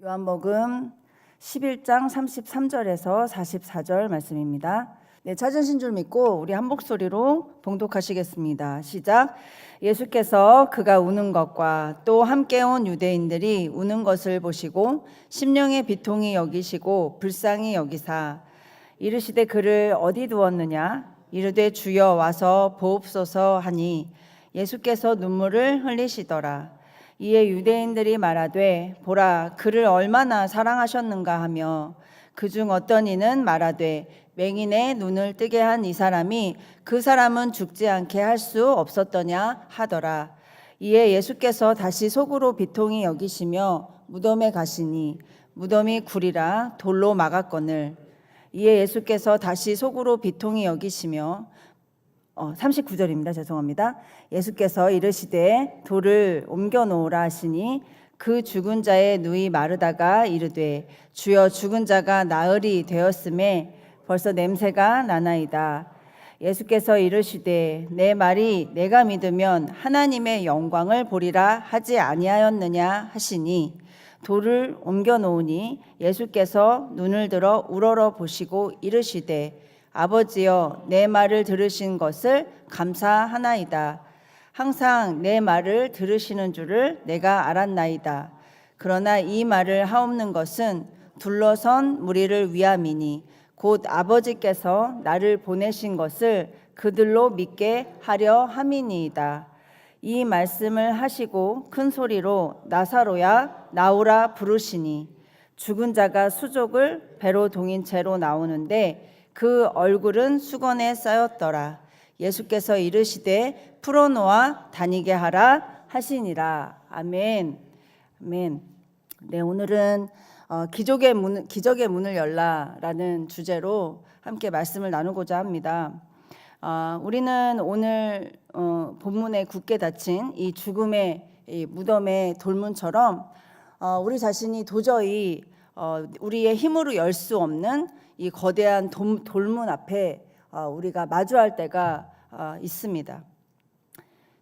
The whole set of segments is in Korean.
요한복음 11장 33절에서 44절 말씀입니다. 네, 찾으신 줄 믿고 우리 한 목소리로 봉독하시겠습니다. 시작. 예수께서 그가 우는 것과 또 함께 온 유대인들이 우는 것을 보시고 심령의 비통히 여기시고 불쌍히 여기사 이르시되 그를 어디 두었느냐 이르되 주여 와서 보옵소서 하니 예수께서 눈물을 흘리시더라. 이에 유대인들이 말하되 보라 그를 얼마나 사랑하셨는가 하며 그중 어떤 이는 말하되 맹인의 눈을 뜨게 한 이 사람이 그 사람은 죽지 않게 할 수 없었더냐 하더라. 이에 예수께서 다시 속으로 비통히 여기시며 무덤에 가시니 무덤이 굴이라 돌로 막았거늘. 이에 예수께서 다시 속으로 비통히 여기시며 39절입니다. 죄송합니다. 예수께서 이르시되 돌을 옮겨 놓으라 하시니 그 죽은 자의 누이 마르다가 이르되 주여 죽은 자가 나흘이 되었음에 벌써 냄새가 나나이다. 예수께서 이르시되 내 말이 내가 믿으면 하나님의 영광을 보리라 하지 아니하였느냐 하시니 돌을 옮겨 놓으니 예수께서 눈을 들어 우러러 보시고 이르시되 아버지여 내 말을 들으신 것을 감사하나이다. 항상 내 말을 들으시는 줄을 내가 알았나이다. 그러나 이 말을 하옵는 것은 둘러선 무리를 위함이니 곧 아버지께서 나를 보내신 것을 그들로 믿게 하려 함이니이다. 이 말씀을 하시고 큰 소리로 나사로야 나오라 부르시니 죽은 자가 수족을 배로 동인 채로 나오는데 그 얼굴은 수건에 쌓였더라. 예수께서 이르시되 풀어놓아 다니게 하라 하시니라. 아멘. 아멘. 네, 오늘은 기적의 문을 열라라는 주제로 함께 말씀을 나누고자 합니다. 우리는 오늘 본문에 굳게 닫힌 이 죽음의 이 무덤의 돌문처럼 우리 자신이 도저히 우리의 힘으로 열 수 없는 이 거대한 돌문 앞에 우리가 마주할 때가 있습니다.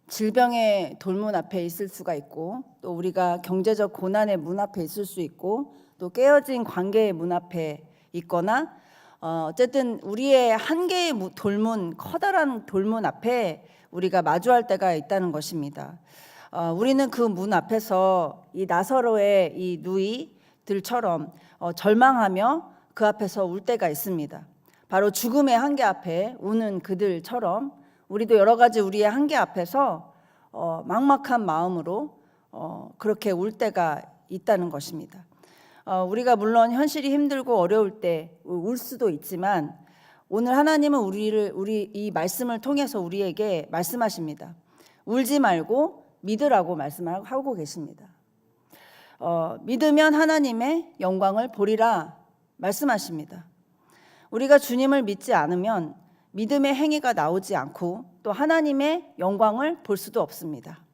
질병의 돌문 앞에 있을 수가 있고 또 우리가 경제적 고난의 문 앞에 있을 수 있고 또 깨어진 관계의 문 앞에 있거나 어쨌든 우리의 한계의 돌문, 커다란 돌문 앞에 우리가 마주할 때가 있다는 것입니다. 우리는 그 문 앞에서 이 나사로의 이 누이들처럼 절망하며 그 앞에서 울 때가 있습니다. 바로 죽음의 한계 앞에 우는 그들처럼 우리도 여러 가지 우리의 한계 앞에서 막막한 마음으로 그렇게 울 때가 있다는 것입니다. 우리가 물론 현실이 힘들고 어려울 때 울 수도 있지만 오늘 하나님은 우리 이 말씀을 통해서 우리에게 말씀하십니다. 울지 말고 믿으라고 말씀하고 계십니다. 믿으면 하나님의 영광을 보리라 말씀하십니다. 우리가 주님을 믿지 않으면 믿음의 행위가 나오지 않고 또 하나님의 영광을 볼 수도 없습니다.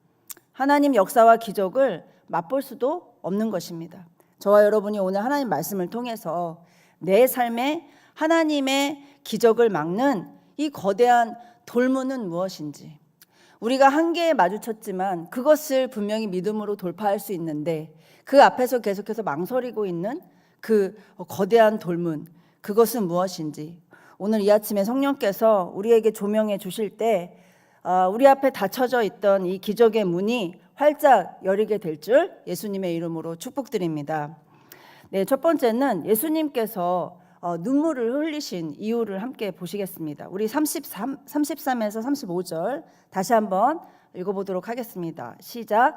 하나님 역사와 기적을 맛볼 수도 없는 것입니다. 저와 여러분이 오늘 하나님 말씀을 통해서 내 삶에 하나님의 기적을 막는 이 거대한 돌문은 무엇인지, 우리가 한계에 마주쳤지만 그것을 분명히 믿음으로 돌파할 수 있는데 그 앞에서 계속해서 망설이고 있는 그 거대한 돌문, 그것은 무엇인지 오늘 이 아침에 성령께서 우리에게 조명해 주실 때 우리 앞에 닫혀져 있던 이 기적의 문이 활짝 열리게 될 줄 예수님의 이름으로 축복드립니다. 네, 첫 번째는 예수님께서 눈물을 흘리신 이유를 함께 보시겠습니다. 우리 33에서 35절 다시 한번 읽어보도록 하겠습니다. 시작.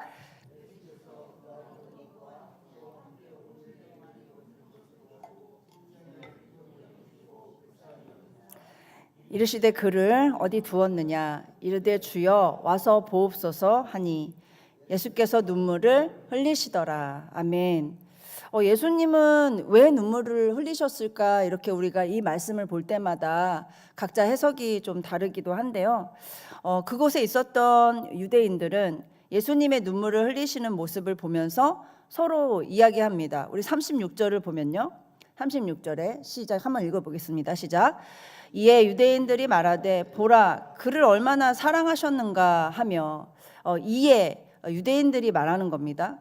이르시되 그를 어디 두었느냐 이르되 주여 와서 보옵소서 하니 예수께서 눈물을 흘리시더라. 아멘. 예수님은 왜 눈물을 흘리셨을까? 이렇게 우리가 이 말씀을 볼 때마다 각자 해석이 좀 다르기도 한데요. 그곳에 있었던 유대인들은 예수님의 눈물을 흘리시는 모습을 보면서 서로 이야기합니다. 우리 36절을 보면요. 36절에 시작 한번 읽어보겠습니다. 시작. 이에 유대인들이 말하되 보라 그를 얼마나 사랑하셨는가 하며 이에 유대인들이 말하는 겁니다.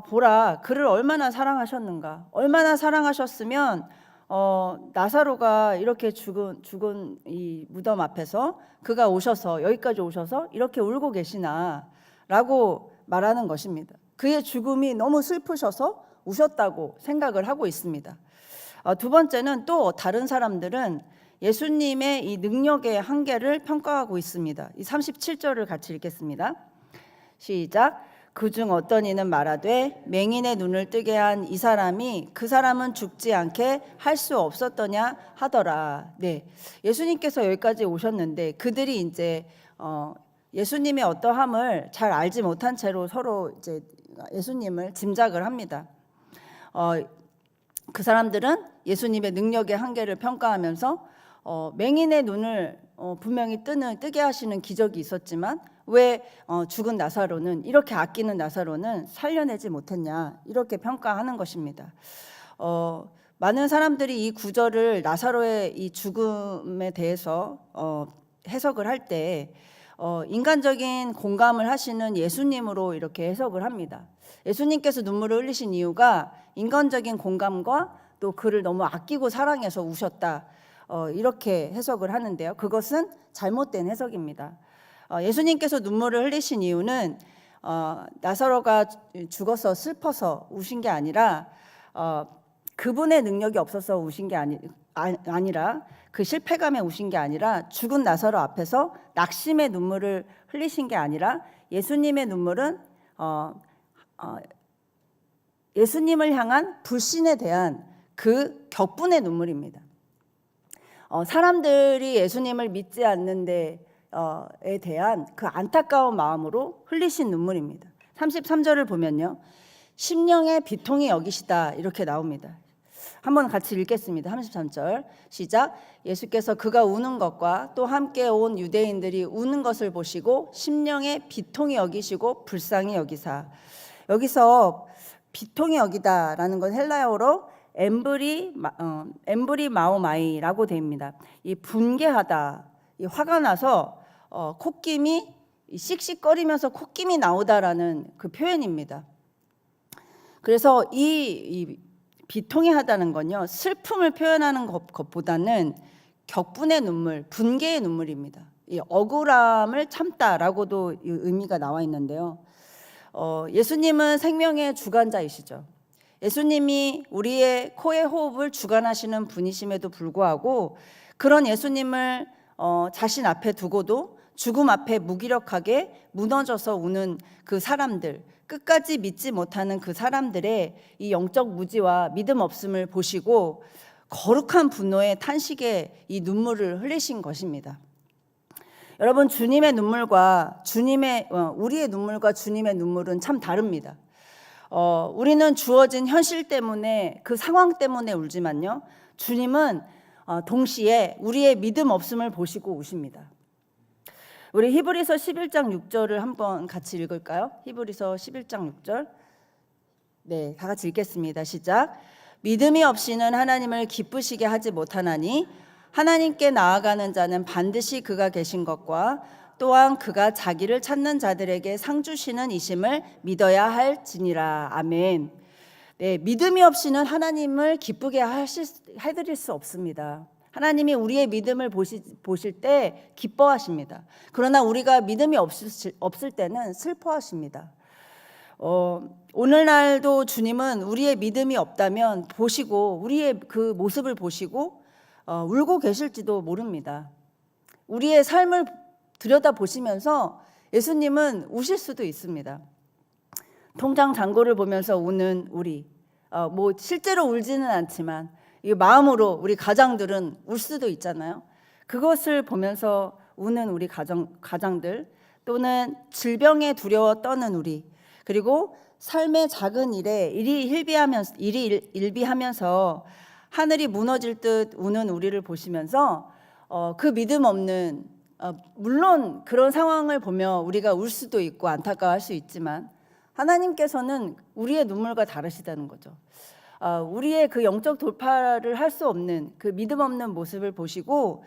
보라, 그를 얼마나 사랑하셨는가. 얼마나 사랑하셨으면 나사로가 이렇게 죽은 이 무덤 앞에서 그가 오셔서 여기까지 오셔서 이렇게 울고 계시나라고 말하는 것입니다. 그의 죽음이 너무 슬프셔서 우셨다고 생각을 하고 있습니다. 두 번째는 또 다른 사람들은 예수님의 이 능력의 한계를 평가하고 있습니다. 이 37절을 같이 읽겠습니다. 시작. 그중 어떤 이는 말하되 맹인의 눈을 뜨게 한 이 사람이 그 사람은 죽지 않게 할 수 없었더냐 하더라. 네, 예수님께서 여기까지 오셨는데 그들이 이제 예수님의 어떠함을 잘 알지 못한 채로 서로 이제 예수님을 짐작을 합니다. 그 사람들은 예수님의 능력의 한계를 평가하면서 맹인의 눈을 분명히 뜨게 하시는 기적이 있었지만 왜 죽은 나사로는, 이렇게 아끼는 나사로는 살려내지 못했냐, 이렇게 평가하는 것입니다. 많은 사람들이 이 구절을 나사로의 이 죽음에 대해서 해석을 할 때 인간적인 공감을 하시는 예수님으로 이렇게 해석을 합니다. 예수님께서 눈물을 흘리신 이유가 인간적인 공감과 또 그를 너무 아끼고 사랑해서 우셨다, 이렇게 해석을 하는데요. 그것은 잘못된 해석입니다. 예수님께서 눈물을 흘리신 이유는 나사로가 죽어서 슬퍼서 우신 게 아니라 그분의 능력이 없어서 우신 게 아니라 그 실패감에 우신 게 아니라 죽은 나사로 앞에서 낙심의 눈물을 흘리신 게 아니라 예수님의 눈물은 예수님을 향한 불신에 대한 그 격분의 눈물입니다. 사람들이 예수님을 믿지 않는데 에 대한 그 안타까운 마음으로 흘리신 눈물입니다. 33절을 보면요, 심령의 비통이 여기시다, 이렇게 나옵니다. 한번 같이 읽겠습니다. 33절 시작. 예수께서 그가 우는 것과 또 함께 온 유대인들이 우는 것을 보시고 심령의 비통이 여기시고 불쌍히 여기사. 여기서 비통이 여기다라는 건 헬라어로 엠브리 마오마이라고 됩니다. 이 분개하다, 이 화가 나서 콧김이 씩씩거리면서 콧김이 나오다라는 그 표현입니다. 그래서 이 비통이 하다는 건요, 슬픔을 표현하는 것보다는 격분의 눈물, 분개의 눈물입니다. 이 억울함을 참다라고도 의미가 나와 있는데요. 예수님은 생명의 주관자이시죠. 예수님이 우리의 코의 호흡을 주관하시는 분이심에도 불구하고 그런 예수님을 자신 앞에 두고도 죽음 앞에 무기력하게 무너져서 우는 그 사람들, 끝까지 믿지 못하는 그 사람들의 이 영적 무지와 믿음 없음을 보시고 거룩한 분노의 탄식에 이 눈물을 흘리신 것입니다. 여러분, 주님의 눈물과 우리의 눈물과 주님의 눈물은 참 다릅니다. 우리는 주어진 현실 때문에, 그 상황 때문에 울지만요, 주님은 동시에 우리의 믿음 없음을 보시고 우십니다. 우리 히브리서 11장 6절을 한번 같이 읽을까요? 히브리서 11장 6절. 네, 다 같이 읽겠습니다. 시작. 믿음이 없이는 하나님을 기쁘시게 하지 못하나니 하나님께 나아가는 자는 반드시 그가 계신 것과 또한 그가 자기를 찾는 자들에게 상 주시는 이심을 믿어야 할지니라. 아멘. 네, 믿음이 없이는 하나님을 기쁘게 해드릴 수 없습니다. 하나님이 우리의 믿음을 보실 때 기뻐하십니다. 그러나 우리가 믿음이 없을 때는 슬퍼하십니다. 오늘날도 주님은 우리의 믿음이 없다면 보시고 우리의 그 모습을 보시고 울고 계실지도 모릅니다. 우리의 삶을 들여다보시면서 예수님은 우실 수도 있습니다. 통장 잔고를 보면서 우는 우리, 실제로 울지는 않지만 이 마음으로 우리 가장들은 울 수도 있잖아요. 그것을 보면서 우는 우리 가장들, 또는 질병에 두려워 떠는 우리, 그리고 삶의 작은 일에 일이 일비하면서 하늘이 무너질 듯 우는 우리를 보시면서 그 믿음 없는, 물론 그런 상황을 보며 우리가 울 수도 있고 안타까워할 수 있지만 하나님께서는 우리의 눈물과 다르시다는 거죠. 우리의 그 영적 돌파를 할 수 없는 그 믿음 없는 모습을 보시고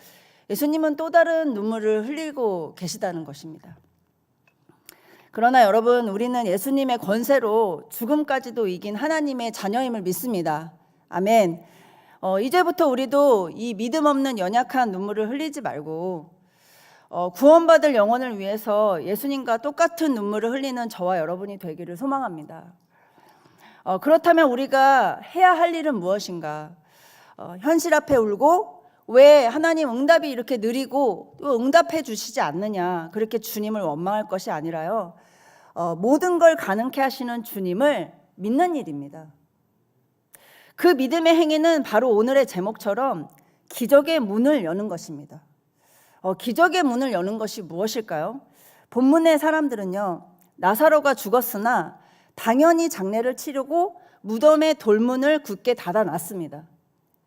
예수님은 또 다른 눈물을 흘리고 계시다는 것입니다. 그러나 여러분, 우리는 예수님의 권세로 죽음까지도 이긴 하나님의 자녀임을 믿습니다. 아멘. 이제부터 우리도 이 믿음 없는 연약한 눈물을 흘리지 말고 구원받을 영혼을 위해서 예수님과 똑같은 눈물을 흘리는 저와 여러분이 되기를 소망합니다. 그렇다면 우리가 해야 할 일은 무엇인가? 현실 앞에 울고 왜 하나님 응답이 이렇게 느리고 또 응답해 주시지 않느냐, 그렇게 주님을 원망할 것이 아니라요, 모든 걸 가능케 하시는 주님을 믿는 일입니다. 그 믿음의 행위는 바로 오늘의 제목처럼 기적의 문을 여는 것입니다. 기적의 문을 여는 것이 무엇일까요? 본문의 사람들은요, 나사로가 죽었으나 당연히 장례를 치르고 무덤의 돌문을 굳게 닫아놨습니다.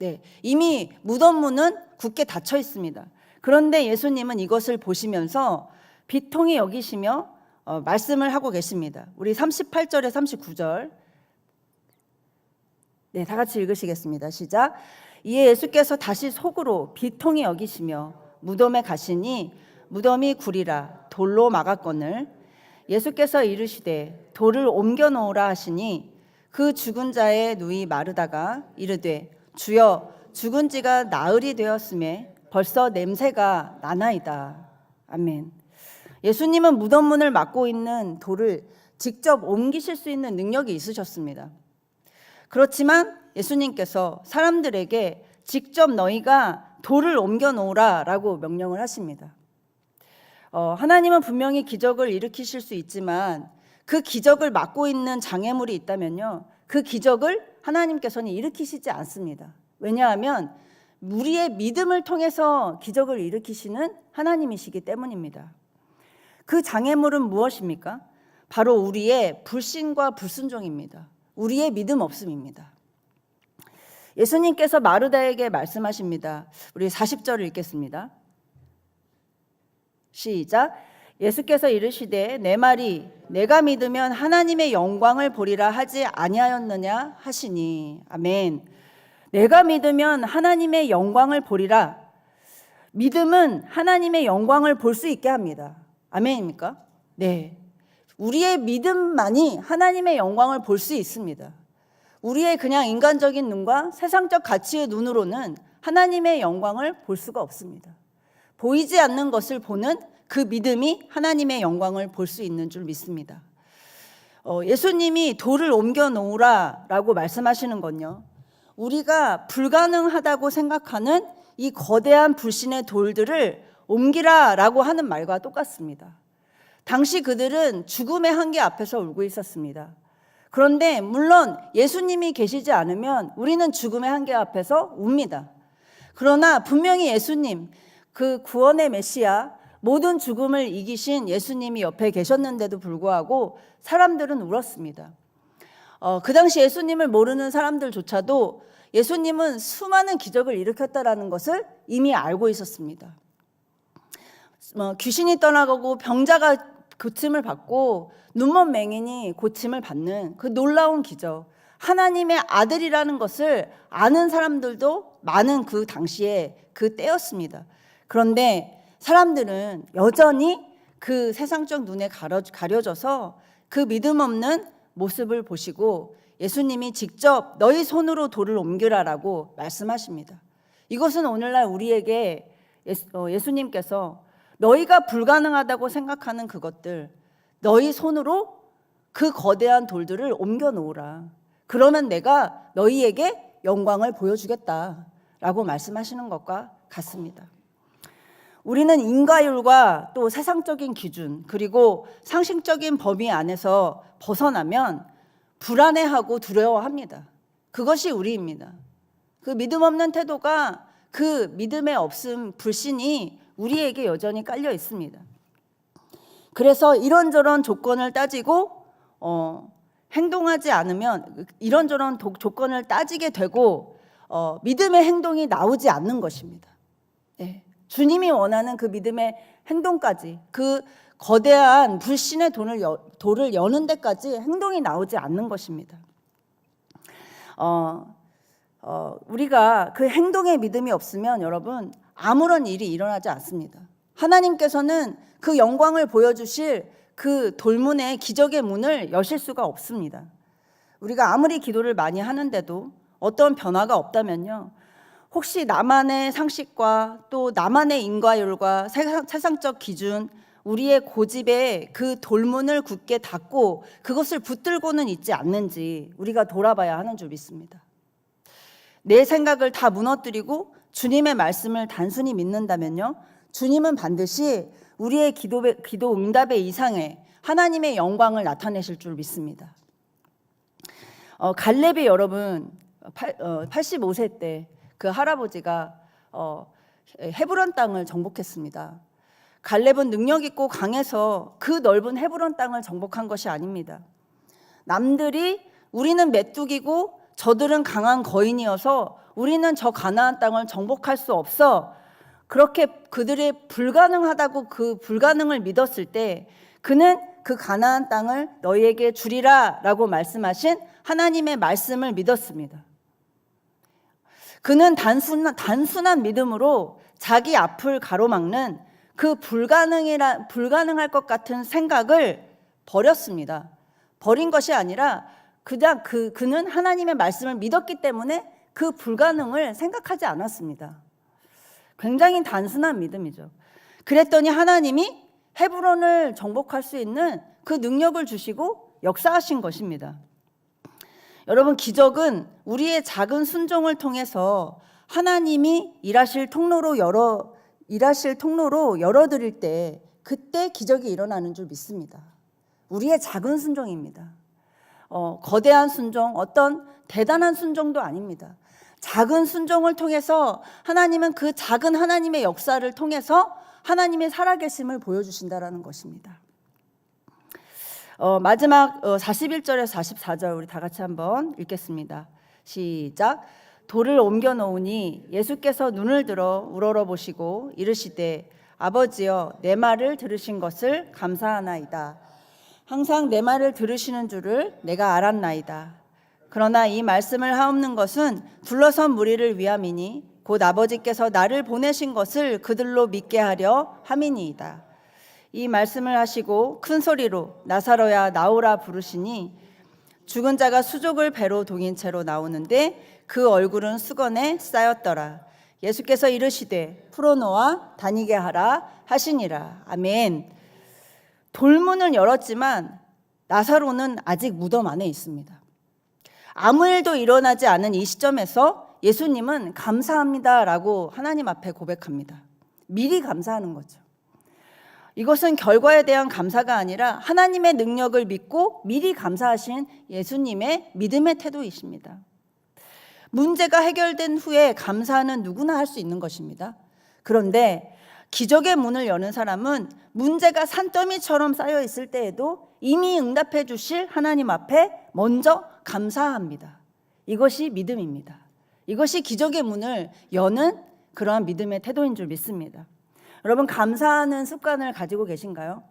네, 이미 무덤 문은 굳게 닫혀 있습니다. 그런데 예수님은 이것을 보시면서 비통히 여기시며 말씀을 하고 계십니다. 우리 38절에 39절, 네, 다 같이 읽으시겠습니다. 시작. 이에 예수께서 다시 속으로 비통히 여기시며 무덤에 가시니 무덤이 구리라 돌로 막았거늘 예수께서 이르시되 돌을 옮겨 놓으라 하시니 그 죽은 자의 누이 마르다가 이르되 주여 죽은 지가 나흘이 되었음에 벌써 냄새가 나나이다. 아멘. 예수님은 무덤 문을 막고 있는 돌을 직접 옮기실 수 있는 능력이 있으셨습니다. 그렇지만 예수님께서 사람들에게 직접 너희가 돌을 옮겨 놓으라 라고 명령을 하십니다. 하나님은 분명히 기적을 일으키실 수 있지만 그 기적을 막고 있는 장애물이 있다면요, 그 기적을 하나님께서는 일으키시지 않습니다. 왜냐하면 우리의 믿음을 통해서 기적을 일으키시는 하나님이시기 때문입니다. 그 장애물은 무엇입니까? 바로 우리의 불신과 불순종입니다. 우리의 믿음 없음입니다. 예수님께서 마르다에게 말씀하십니다. 우리 40절을 읽겠습니다. 시작. 예수께서 이르시되 내 말이 내가 믿으면 하나님의 영광을 보리라 하지 아니하였느냐 하시니. 아멘. 내가 믿으면 하나님의 영광을 보리라. 믿음은 하나님의 영광을 볼 수 있게 합니다. 아멘입니까? 네. 우리의 믿음만이 하나님의 영광을 볼 수 있습니다. 우리의 그냥 인간적인 눈과 세상적 가치의 눈으로는 하나님의 영광을 볼 수가 없습니다. 보이지 않는 것을 보는 그 믿음이 하나님의 영광을 볼 수 있는 줄 믿습니다. 예수님이 돌을 옮겨 놓으라 라고 말씀하시는 건요, 우리가 불가능하다고 생각하는 이 거대한 불신의 돌들을 옮기라 라고 하는 말과 똑같습니다. 당시 그들은 죽음의 한계 앞에서 울고 있었습니다. 그런데 물론 예수님이 계시지 않으면 우리는 죽음의 한계 앞에서 웁니다. 그러나 분명히 예수님, 그 구원의 메시아, 모든 죽음을 이기신 예수님이 옆에 계셨는데도 불구하고 사람들은 울었습니다. 그 당시 예수님을 모르는 사람들조차도 예수님은 수많은 기적을 일으켰다라는 것을 이미 알고 있었습니다. 귀신이 떠나가고 병자가 고침을 받고 눈먼 맹인이 고침을 받는 그 놀라운 기적, 하나님의 아들이라는 것을 아는 사람들도 많은 그 당시에 그 때였습니다. 그런데 사람들은 여전히 그 세상적 눈에 가려져서 그 믿음 없는 모습을 보시고 예수님이 직접 너희 손으로 돌을 옮기라라고 말씀하십니다. 이것은 오늘날 우리에게 예수님께서 너희가 불가능하다고 생각하는 그것들, 너희 손으로 그 거대한 돌들을 옮겨 놓으라. 그러면 내가 너희에게 영광을 보여주겠다라고 말씀하시는 것과 같습니다. 우리는 인과율과 또 세상적인 기준, 그리고 상식적인 범위 안에서 벗어나면 불안해하고 두려워합니다. 그것이 우리입니다. 그 믿음 없는 태도가, 그 믿음의 없음, 불신이 우리에게 여전히 깔려 있습니다. 그래서 이런저런 조건을 따지고 행동하지 않으면, 이런저런 조건을 따지게 되고 믿음의 행동이 나오지 않는 것입니다. 네. 주님이 원하는 그 믿음의 행동까지, 그 거대한 불신의 돌을 여는 데까지 행동이 나오지 않는 것입니다. 우리가 그 행동에 믿음이 없으면 여러분 아무런 일이 일어나지 않습니다. 하나님께서는 그 영광을 보여주실 그 돌문의 기적의 문을 여실 수가 없습니다. 우리가 아무리 기도를 많이 하는데도 어떤 변화가 없다면요, 혹시 나만의 상식과 또 나만의 인과율과 세상적 기준, 우리의 고집에 그 돌문을 굳게 닫고 그것을 붙들고는 있지 않는지 우리가 돌아봐야 하는 줄 믿습니다. 내 생각을 다 무너뜨리고 주님의 말씀을 단순히 믿는다면요, 주님은 반드시 우리의 기도 응답의 이상의 하나님의 영광을 나타내실 줄 믿습니다. 갈렙이 여러분 85세 때 그 할아버지가 헤브론 땅을 정복했습니다. 갈렙은 능력 있고 강해서 그 넓은 헤브론 땅을 정복한 것이 아닙니다. 남들이 우리는 메뚜기고 저들은 강한 거인이어서 우리는 저 가나안 땅을 정복할 수 없어, 그렇게 그들의 불가능하다고 그 불가능을 믿었을 때 그는 그 가나안 땅을 너희에게 주리라 라고 말씀하신 하나님의 말씀을 믿었습니다. 그는 단순한 믿음으로 자기 앞을 가로막는 그 불가능할 것 같은 생각을 버렸습니다. 버린 것이 아니라 그냥 그는 하나님의 말씀을 믿었기 때문에 그 불가능을 생각하지 않았습니다. 굉장히 단순한 믿음이죠. 그랬더니 하나님이 헤브론을 정복할 수 있는 그 능력을 주시고 역사하신 것입니다. 여러분, 기적은 우리의 작은 순종을 통해서 하나님이 일하실 통로로 열어드릴 때 그때 기적이 일어나는 줄 믿습니다. 우리의 작은 순종입니다. 거대한 순종, 어떤 대단한 순종도 아닙니다. 작은 순종을 통해서 하나님은 그 작은 하나님의 역사를 통해서 하나님의 살아계심을 보여주신다라는 것입니다. 마지막 41절에서 44절 우리 다 같이 한번 읽겠습니다. 시작. 돌을 옮겨 놓으니 예수께서 눈을 들어 우러러 보시고 이르시되 아버지여 내 말을 들으신 것을 감사하나이다. 항상 내 말을 들으시는 줄을 내가 알았나이다. 그러나 이 말씀을 하옵는 것은 둘러선 무리를 위함이니 곧 아버지께서 나를 보내신 것을 그들로 믿게 하려 함이니이다. 이 말씀을 하시고 큰 소리로 나사로야 나오라 부르시니 죽은 자가 수족을 배로 동인 채로 나오는데 그 얼굴은 수건에 쌓였더라. 예수께서 이르시되 풀어놓아 다니게 하라 하시니라. 아멘. 돌문을 열었지만 나사로는 아직 무덤 안에 있습니다. 아무 일도 일어나지 않은 이 시점에서 예수님은 감사합니다라고 하나님 앞에 고백합니다. 미리 감사하는 거죠. 이것은 결과에 대한 감사가 아니라 하나님의 능력을 믿고 미리 감사하신 예수님의 믿음의 태도이십니다. 문제가 해결된 후에 감사는 누구나 할 수 있는 것입니다. 그런데 기적의 문을 여는 사람은 문제가 산더미처럼 쌓여 있을 때에도 이미 응답해 주실 하나님 앞에 먼저 감사합니다. 이것이 믿음입니다. 이것이 기적의 문을 여는 그러한 믿음의 태도인 줄 믿습니다. 여러분, 감사하는 습관을 가지고 계신가요?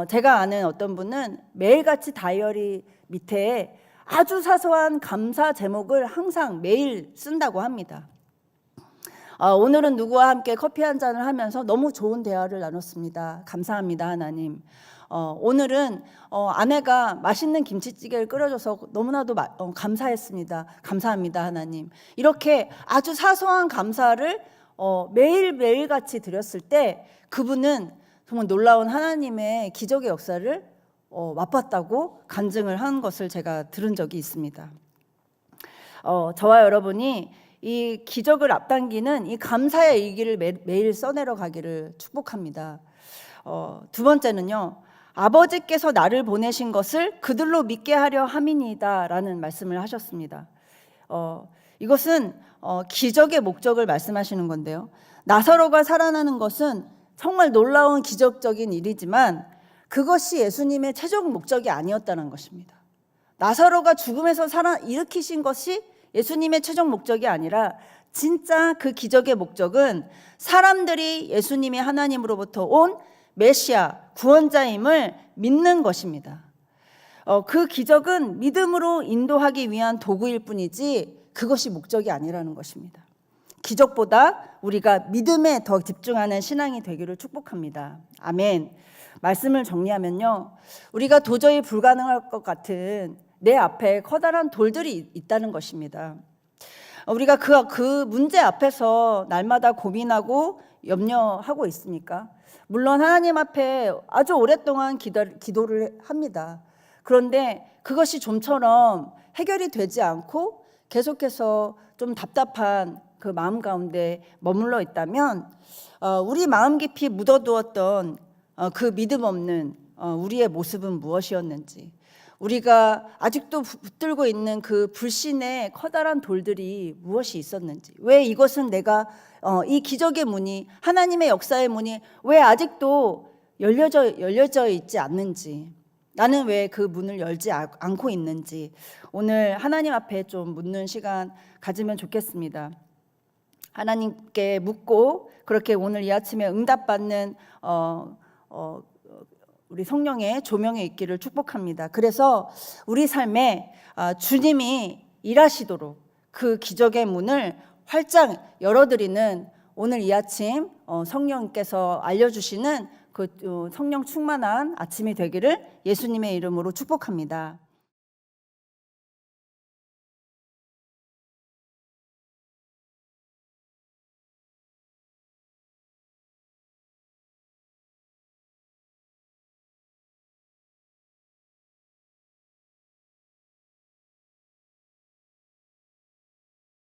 제가 아는 어떤 분은 매일같이 다이어리 밑에 아주 사소한 감사 제목을 항상 매일 쓴다고 합니다. 오늘은 누구와 함께 커피 한 잔을 하면서 너무 좋은 대화를 나눴습니다. 감사합니다, 하나님. 오늘은 아내가 맛있는 김치찌개를 끓여줘서 너무나도 감사했습니다. 감사합니다, 하나님. 이렇게 아주 사소한 감사를 매일매일같이 드렸을 때 그분은 정말 놀라운 하나님의 기적의 역사를 맛봤다고 간증을 한 것을 제가 들은 적이 있습니다. 저와 여러분이 이 기적을 앞당기는 이 감사의 일기를 매일 써내려 가기를 축복합니다. 두 번째는요, 아버지께서 나를 보내신 것을 그들로 믿게 하려 함이니이다 라는 말씀을 하셨습니다. 이것은 기적의 목적을 말씀하시는 건데요, 나사로가 살아나는 것은 정말 놀라운 기적적인 일이지만 그것이 예수님의 최종 목적이 아니었다는 것입니다. 나사로가 죽음에서 일으키신 것이 예수님의 최종 목적이 아니라 진짜 그 기적의 목적은 사람들이 예수님이 하나님으로부터 온 메시아 구원자임을 믿는 것입니다. 그 기적은 믿음으로 인도하기 위한 도구일 뿐이지 그것이 목적이 아니라는 것입니다. 기적보다 우리가 믿음에 더 집중하는 신앙이 되기를 축복합니다. 아멘. 말씀을 정리하면요, 우리가 도저히 불가능할 것 같은 내 앞에 커다란 돌들이 있다는 것입니다. 우리가 그 문제 앞에서 날마다 고민하고 염려하고 있습니까? 물론 하나님 앞에 아주 오랫동안 기도를 합니다. 그런데 그것이 좀처럼 해결이 되지 않고 계속해서 좀 답답한 그 마음 가운데 머물러 있다면 우리 마음 깊이 묻어두었던 그 믿음 없는 우리의 모습은 무엇이었는지, 우리가 아직도 붙들고 있는 그 불신의 커다란 돌들이 무엇이 있었는지, 왜 이것은 내가 이 기적의 문이, 하나님의 역사의 문이 왜 아직도 열려져 있지 않는지, 나는 왜 그 문을 열지 않고 있는지 오늘 하나님 앞에 좀 묻는 시간 가지면 좋겠습니다. 하나님께 묻고 그렇게 오늘 이 아침에 응답받는 우리 성령의 조명에 있기를 축복합니다. 그래서 우리 삶에 주님이 일하시도록 그 기적의 문을 활짝 열어드리는 오늘 이 아침 성령께서 알려주시는 그 성령 충만한 아침이 되기를 예수님의 이름으로 축복합니다.